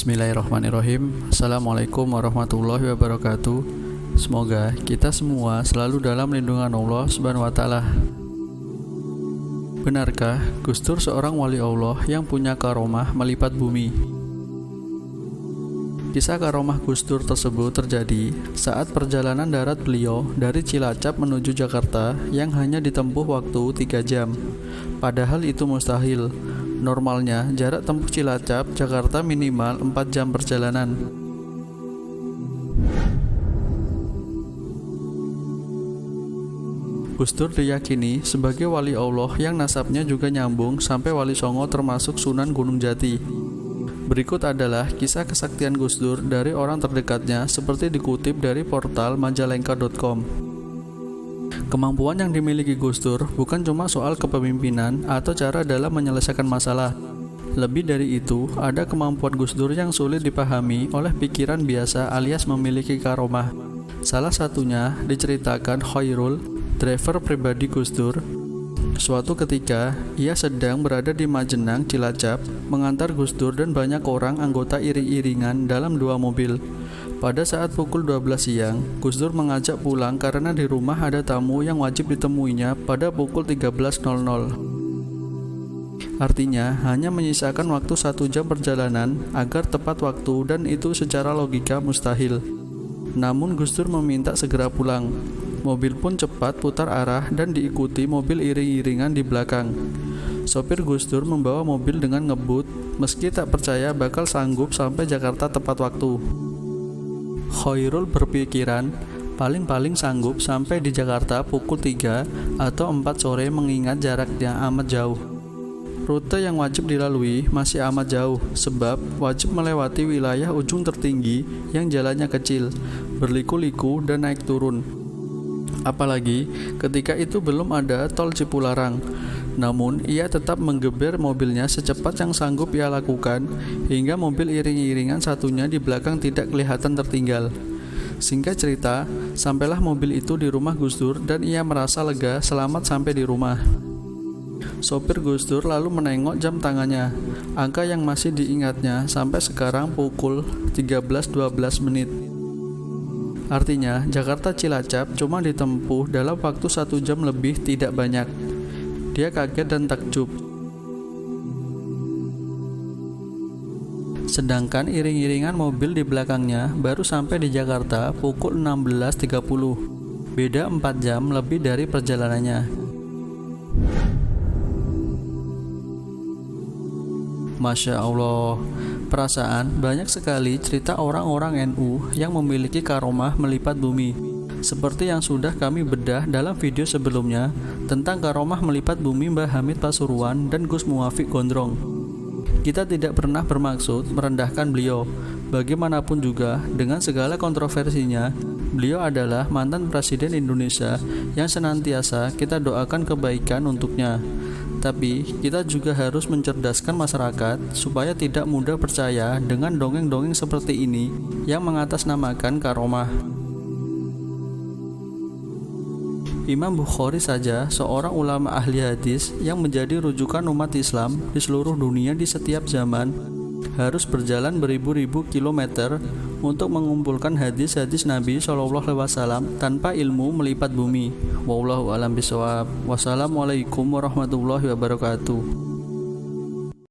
Bismillahirrahmanirrahim. Assalamualaikum warahmatullahi wabarakatuh. Semoga kita semua selalu dalam lindungan Allah Subhanahu wa taala. Benarkah Gus Dur seorang wali Allah yang punya karomah melipat bumi? Kisah karomah Gus Dur tersebut terjadi saat perjalanan darat beliau dari Cilacap menuju Jakarta yang hanya ditempuh waktu 3 jam. Padahal itu mustahil. Normalnya jarak tempuh Cilacap Jakarta minimal 4 jam perjalanan. Gus Dur diyakini sebagai wali Allah yang nasabnya juga nyambung sampai Wali Songo termasuk Sunan Gunung Jati. Berikut adalah kisah kesaktian Gus Dur dari orang terdekatnya seperti dikutip dari portal majalengka.com. Kemampuan yang dimiliki Gus Dur bukan cuma soal kepemimpinan atau cara dalam menyelesaikan masalah. Lebih dari itu, ada kemampuan Gus Dur yang sulit dipahami oleh pikiran biasa alias memiliki karomah. Salah satunya diceritakan Khairul, driver pribadi Gus Dur. Suatu ketika, ia sedang berada di Majenang, Cilacap, mengantar Gus Dur dan banyak orang anggota iring-iringan dalam 2 mobil. Pada saat pukul 12 siang, Gus Dur mengajak pulang karena di rumah ada tamu yang wajib ditemuinya pada pukul 13.00. Artinya, hanya menyisakan waktu 1 jam perjalanan agar tepat waktu dan itu secara logika mustahil. Namun Gus Dur meminta segera pulang. Mobil pun cepat putar arah dan diikuti mobil iring-iringan di belakang. Sopir Gus Dur membawa mobil dengan ngebut meski tak percaya bakal sanggup sampai Jakarta tepat waktu. Khairul berpikiran paling-paling sanggup sampai di Jakarta pukul 3 atau 4 sore mengingat jaraknya amat jauh. Rute yang wajib dilalui masih amat jauh sebab wajib melewati wilayah ujung tertinggi yang jalannya kecil, berliku-liku dan naik turun. Apalagi ketika itu belum ada tol Cipularang. Namun ia tetap menggeber mobilnya secepat yang sanggup ia lakukan hingga mobil iring-iringan satunya di belakang tidak kelihatan tertinggal. Singkat cerita, sampailah mobil itu di rumah Gus Dur dan ia merasa lega selamat sampai di rumah. Sopir Gus Dur lalu menengok jam tangannya. Angka yang masih diingatnya sampai sekarang pukul 13.12 menit. Artinya, Jakarta Cilacap cuma ditempuh dalam waktu 1 jam lebih tidak banyak. Dia kaget dan takjub. Sedangkan iring-iringan mobil di belakangnya baru sampai di Jakarta pukul 16.30. Beda 4 jam lebih dari perjalanannya. Masya Allah, perasaan banyak sekali cerita orang-orang NU yang memiliki karomah melipat bumi. Seperti yang sudah kami bedah dalam video sebelumnya tentang karomah melipat bumi Mbah Hamid Pasuruan dan Gus Muwafiq Gondrong. Kita tidak pernah bermaksud merendahkan beliau. Bagaimanapun juga, dengan segala kontroversinya, beliau adalah mantan Presiden Indonesia yang senantiasa kita doakan kebaikan untuknya. Tapi kita juga harus mencerdaskan masyarakat supaya tidak mudah percaya dengan dongeng-dongeng seperti ini yang mengatasnamakan karomah. Imam Bukhari saja seorang ulama ahli hadis yang menjadi rujukan umat Islam di seluruh dunia di setiap zaman harus berjalan beribu-ribu kilometer untuk mengumpulkan hadis-hadis Nabi SAW tanpa ilmu melipat bumi. Wallahu a'lam bishawab. Wassalamualaikum warahmatullahi wabarakatuh.